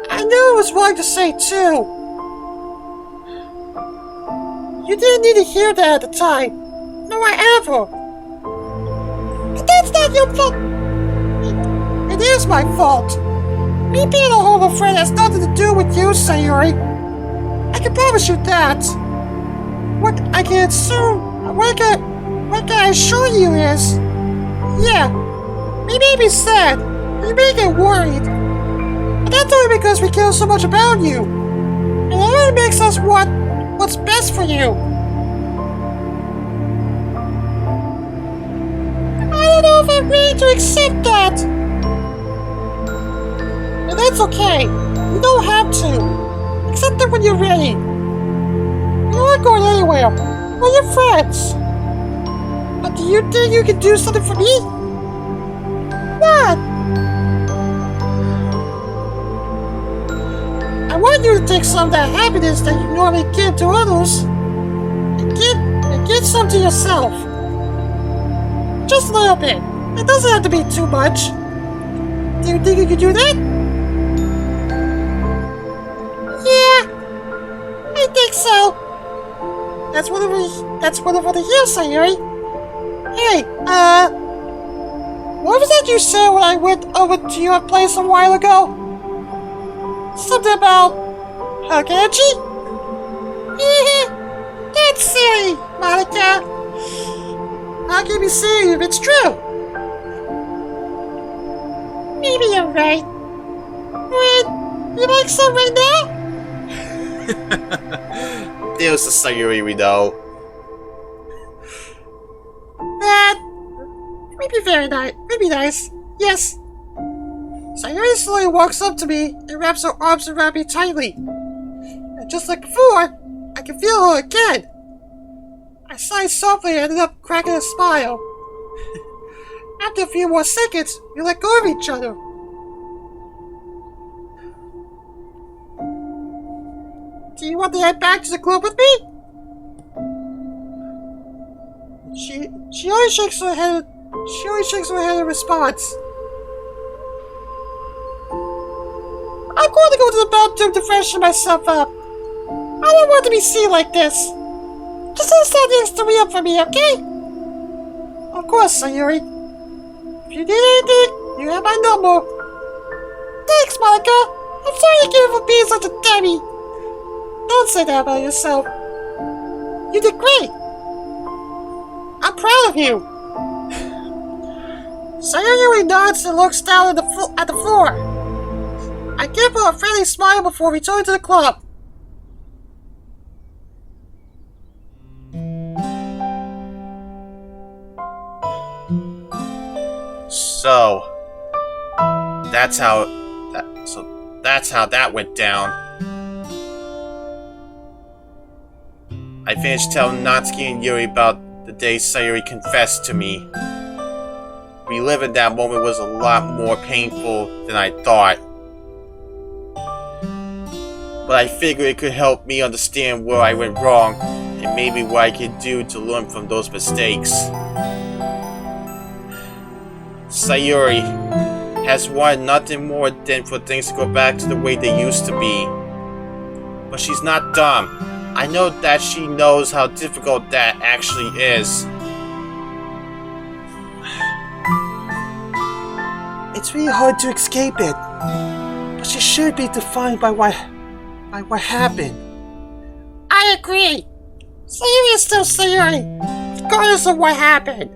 I knew it was wrong to say too. You didn't need to hear that at the time. No, I ever. But that's not your fault. It is my fault. Me being a horrible friend has nothing to do with you, Sayori. I can promise you that. What I can assure you is, yeah, we may be sad, we may get worried, but that's only because we care so much about you. And it only makes us want what's best for you. I don't know if I'm ready to accept that. And that's okay. You don't have to. Accept it when you're ready. You're not going anywhere. We're your friends. But do you think you can do something for me? What? I want you to take some of that happiness that you normally give to others and give some to yourself. Just a little bit. It doesn't have to be too much. Do you think you can do that? Yeah, I think so. That's wonderful to hear, Sayori. Hey, what was that you said when I went over to your place a while ago? Something about Hagachi? That's silly, Monica. How can you say if it's true? Maybe you're right. Wait, you like some right now? There's the Sayori we know. That maybe very nice. Maybe nice. Yes. Sayori slowly walks up to me and wraps her arms around me tightly. And just like before, I can feel her again. I sighed softly and ended up cracking a smile. After a few more seconds, we let go of each other. Do you want to head back to the club with me? She always shakes her head. She always shakes her head in response. I'm going to go to the bathroom to freshen myself up. I don't want to be seen like this. Just stand next to me up for me, okay? Of course, Sayori. If you need anything, you have my number. Thanks, Monica. I'm sorry to give you for being such a dummy. Don't say that about yourself. You did great. I'm proud of you. Sayori nods and looks down at the floor. I give her a friendly smile before returning to the club. So that's how that went down. I finished telling Natsuki and Yuri about the day Sayori confessed to me. Reliving that moment was a lot more painful than I thought. But I figured it could help me understand where I went wrong and maybe what I could do to learn from those mistakes. Sayori has wanted nothing more than for things to go back to the way they used to be. But she's not dumb. I know that she knows how difficult that actually is. It's really hard to escape it, but she should be defined by what happened. I agree. Sayori is still Sayori, regardless of what happened.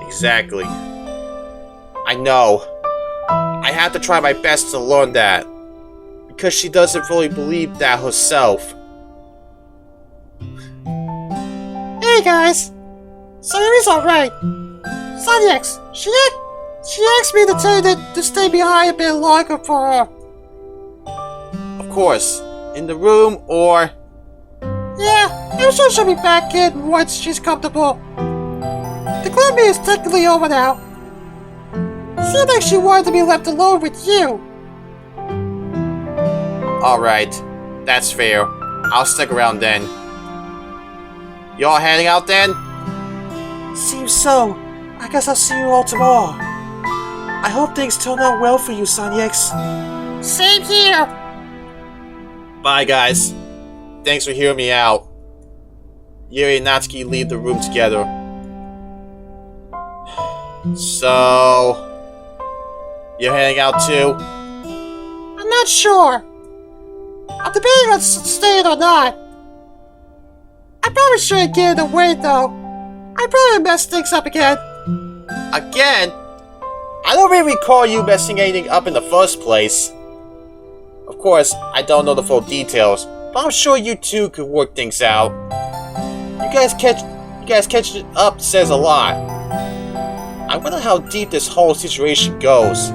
Exactly. I know. I have to try my best to learn that. Because she doesn't fully believe that herself. Hey guys, Sayori's alright. Sanyax, she asked me to tell you to stay behind a bit longer for her. Of course. In the room or... Yeah, I'm sure she'll be back in once she's comfortable. The club meeting is technically over now. Seemed like she wanted to be left alone with you. Alright. That's fair. I'll stick around then. Y'all heading out then? Seems so. I guess I'll see you all tomorrow. I hope things turn out well for you, Sanyax. Same here. Bye, guys. Thanks for hearing me out. Yuri and Natsuki leave the room together. So... you're heading out too? I'm not sure. I'm debating on staying or not. I probably shouldn't get in the way though. I probably messed things up again. Again? I don't really recall you messing anything up in the first place. Of course, I don't know the full details, but I'm sure you two could work things out. You guys catching up says a lot. I wonder how deep this whole situation goes.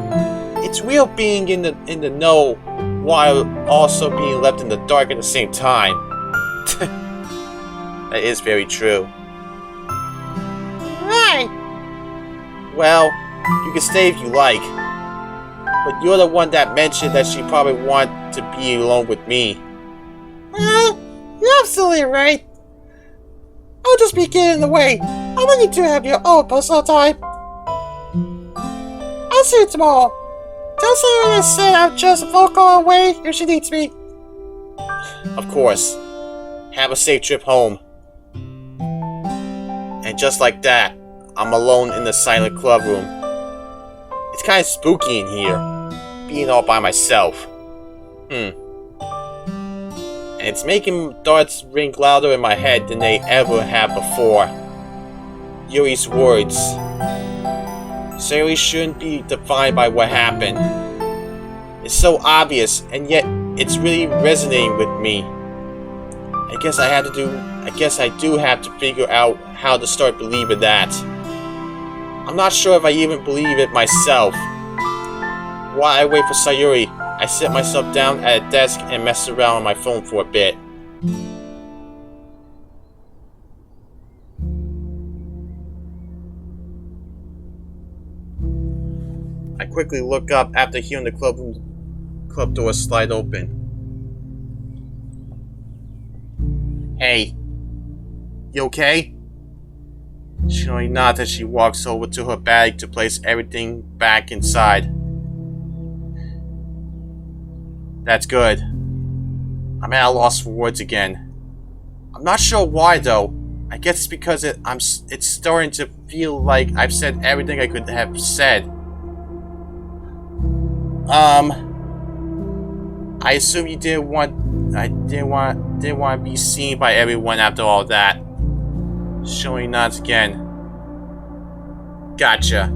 It's real being in the know while also being left in the dark at the same time. That is very true. Right. Well, you can stay if you like. But you're the one that mentioned that she probably wanted to be alone with me. You're absolutely right. I'll just be getting in the way. I want you to have your own personal time. I'll see you tomorrow. Tell Sayori I said I'm just a phone call away if she needs me. of course. Have a safe trip home. And just like that, I'm alone in the silent club room. It's kind of spooky in here, being all by myself. And it's making thoughts ring louder in my head than they ever have before. Yuri's words. Sayori shouldn't be defined by what happened. It's so obvious, and yet it's really resonating with me. I guess I do have to figure out how to start believing that. I'm not sure if I even believe it myself. While I wait for Sayori, I sit myself down at a desk and mess around on my phone for a bit. I quickly look up after hearing the club door slide open. Hey, you okay? She only nods as she walks over to her bag to place everything back inside. That's good. I'm at a loss for words again. I'm not sure why though. I guess it's because it's starting to feel like I've said everything I could have said. I assume you didn't want to be seen by everyone after all that. Showing nods again. Gotcha.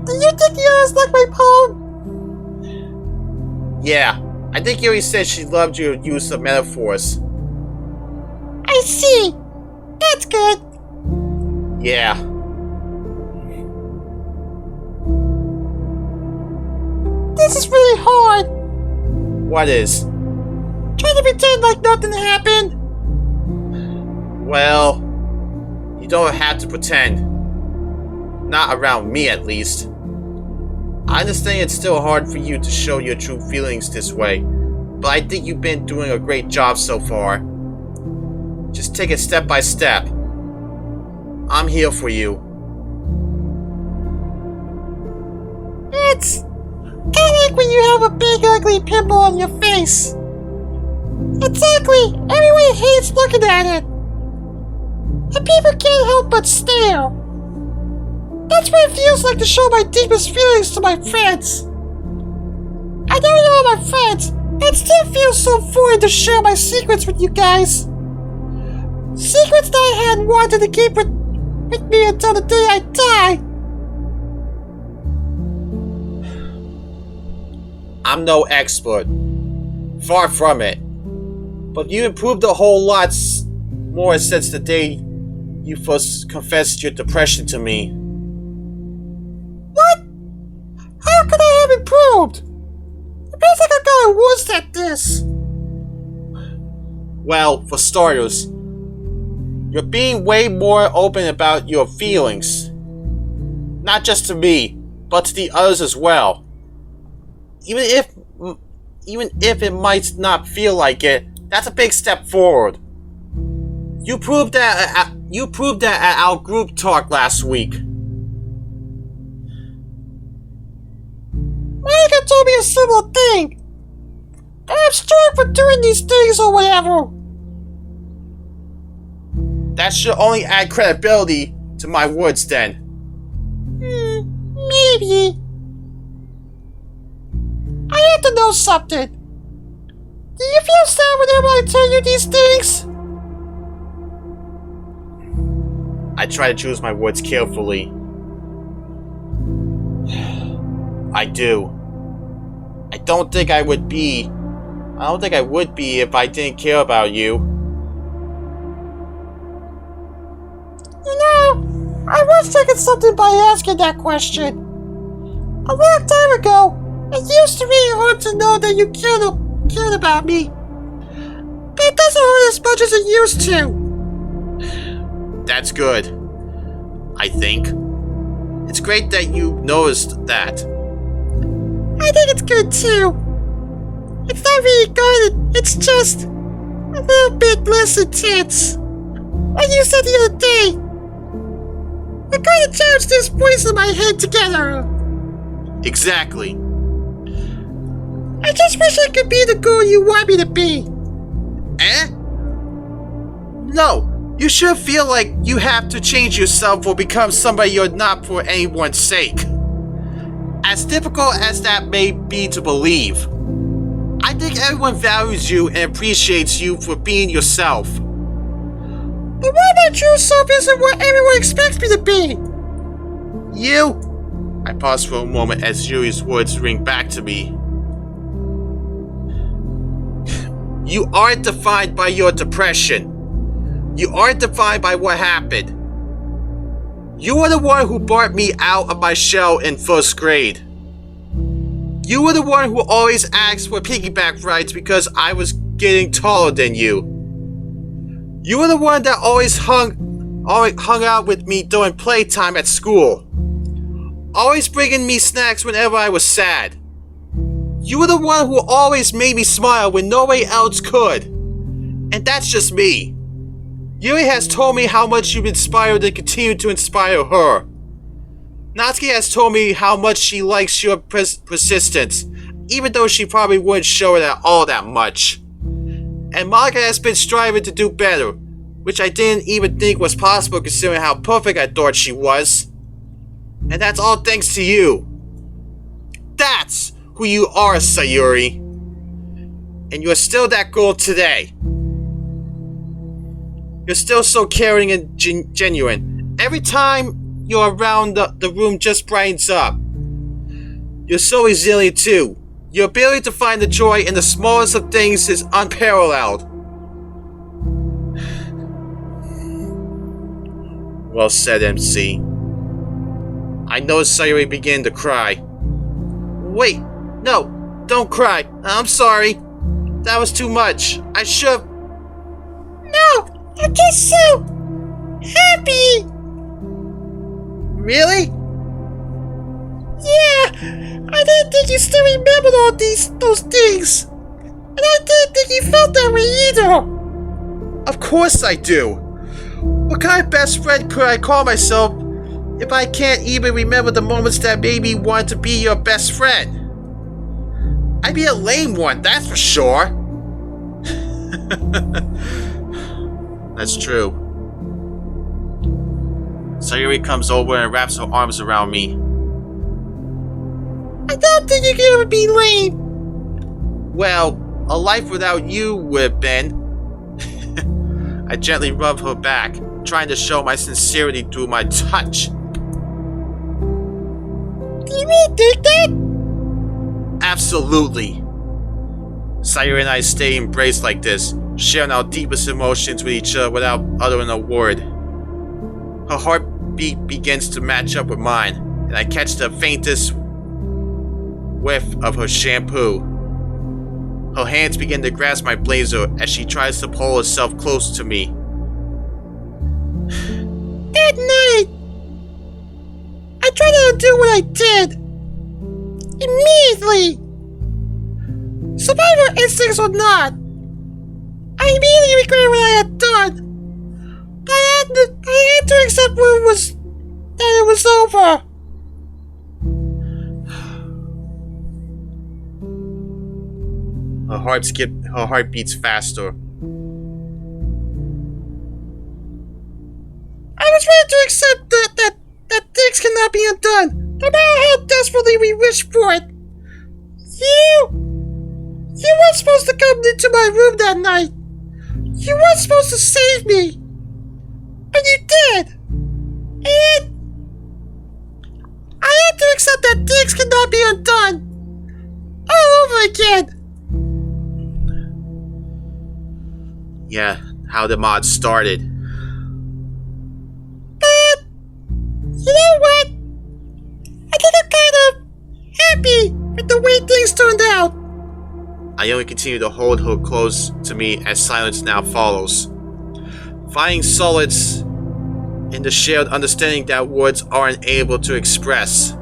Do you think yours like my poem? Yeah, I think Yuri said she loved your use of metaphors. I see. That's good. Yeah. This is really hard. What is? Trying to pretend like nothing happened. Well, you don't have to pretend. Not around me, at least. I understand it's still hard for you to show your true feelings this way, but I think you've been doing a great job so far. Just take it step by step. I'm here for you. It's kind of like when you have a big ugly pimple on your face. Exactly. Everyone hates looking at it. And people can't help but stare. That's what it feels like to show my deepest feelings to my friends. I know you're all my friends, and it still feels so foreign to share my secrets with you guys. Secrets that I had wanted to keep with me until the day I die. I'm no expert. Far from it. But you improved a whole lot more since the day you first confessed your depression to me. What? How could I have improved? It feels like I got worse at this. Well, for starters, you're being way more open about your feelings. Not just to me, but to the others as well. Even if it might not feel like it, that's a big step forward. You proved that at our group talk last week. Monica told me a similar thing. That I'm strong for doing these things or whatever. That should only add credibility to my words then. Maybe. I have to know something. Do you feel sad whenever I tell you these things? I try to choose my words carefully. I do. I don't think I would be if I didn't care about you. You know, I was thinking something by asking that question. A long time ago, it used to be hard to know that you cared about me. But it doesn't hurt as much as it used to. That's good. I think. It's great that you noticed that. I think it's good too. It's not really good, it's just a little bit less intense. Like you said the other day, I kind of charged this voice in my head together. Exactly. I just wish I could be the girl you want me to be. Eh? No, you should feel like you have to change yourself or become somebody you're not for anyone's sake. As difficult as that may be to believe, I think everyone values you and appreciates you for being yourself. But what about yourself isn't what everyone expects me to be? You? I pause for a moment as Yuri's words ring back to me. You aren't defined by your depression. You aren't defined by what happened. You were the one who brought me out of my shell in first grade. You were the one who always asked for piggyback rides because I was getting taller than you. You were the one that always hung out with me during playtime at school. Always bringing me snacks whenever I was sad. You were the one who always made me smile when nobody else could. And that's just me. Yuri has told me how much you've inspired and continue to inspire her. Natsuki has told me how much she likes your persistence, even though she probably wouldn't show it at all that much. And Monica has been striving to do better, which I didn't even think was possible considering how perfect I thought she was. And that's all thanks to you. That's who you are, Sayori. And you're still that girl today. You're still so caring and genuine. Every time you're around, the room just brightens up. You're so resilient too. Your ability to find the joy in the smallest of things is unparalleled. Well said, MC. I noticed Sayori began to cry. Wait, no, don't cry. I'm sorry. That was too much. I should. No, I'm just so happy. Really? Yeah, I didn't think you still remembered all those things. And I didn't think you felt that way either. Of course I do. What kind of best friend could I call myself if I can't even remember the moments that made me want to be your best friend? I'd be a lame one, that's for sure. That's true. Sayori comes over and wraps her arms around me. I don't think you can ever be lame. Well, a life without you would have been. I gently rub her back, trying to show my sincerity through my touch. Do you really think that? Absolutely. Sayori and I stay embraced like this, sharing our deepest emotions with each other without uttering a word. Her heartbeat begins to match up with mine, and I catch the faintest whiff of her shampoo. Her hands begin to grasp my blazer as she tries to pull herself close to me. That night, I tried to undo what I did. Immediately. Survivor instincts or not, I immediately regretted what I had done. But I had to accept that it was over. Her heart beats faster. I was ready to accept that things cannot be undone, no matter how desperately we wish for it. You weren't supposed to come into my room that night. You weren't supposed to save me. But you did. And I had to accept that things cannot be undone. All over again. Yeah, how the mod started. But, you know what? I think I'm kind of happy with the way things turned out. I only continue to hold her close to me as silence now follows. Finding solace in the shared understanding that words aren't able to express.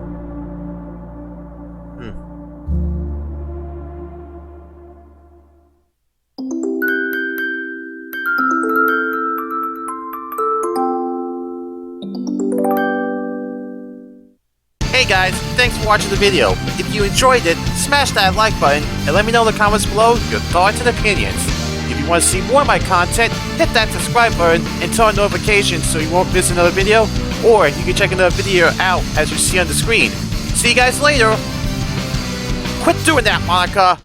Hey guys, thanks for watching the video. If you enjoyed it, smash that like button and let me know in the comments below your thoughts and opinions. If you want to see more of my content, hit that subscribe button and turn on notifications so you won't miss another video, or you can check another video out as you see on the screen. See you guys later. Quit doing that, Monica.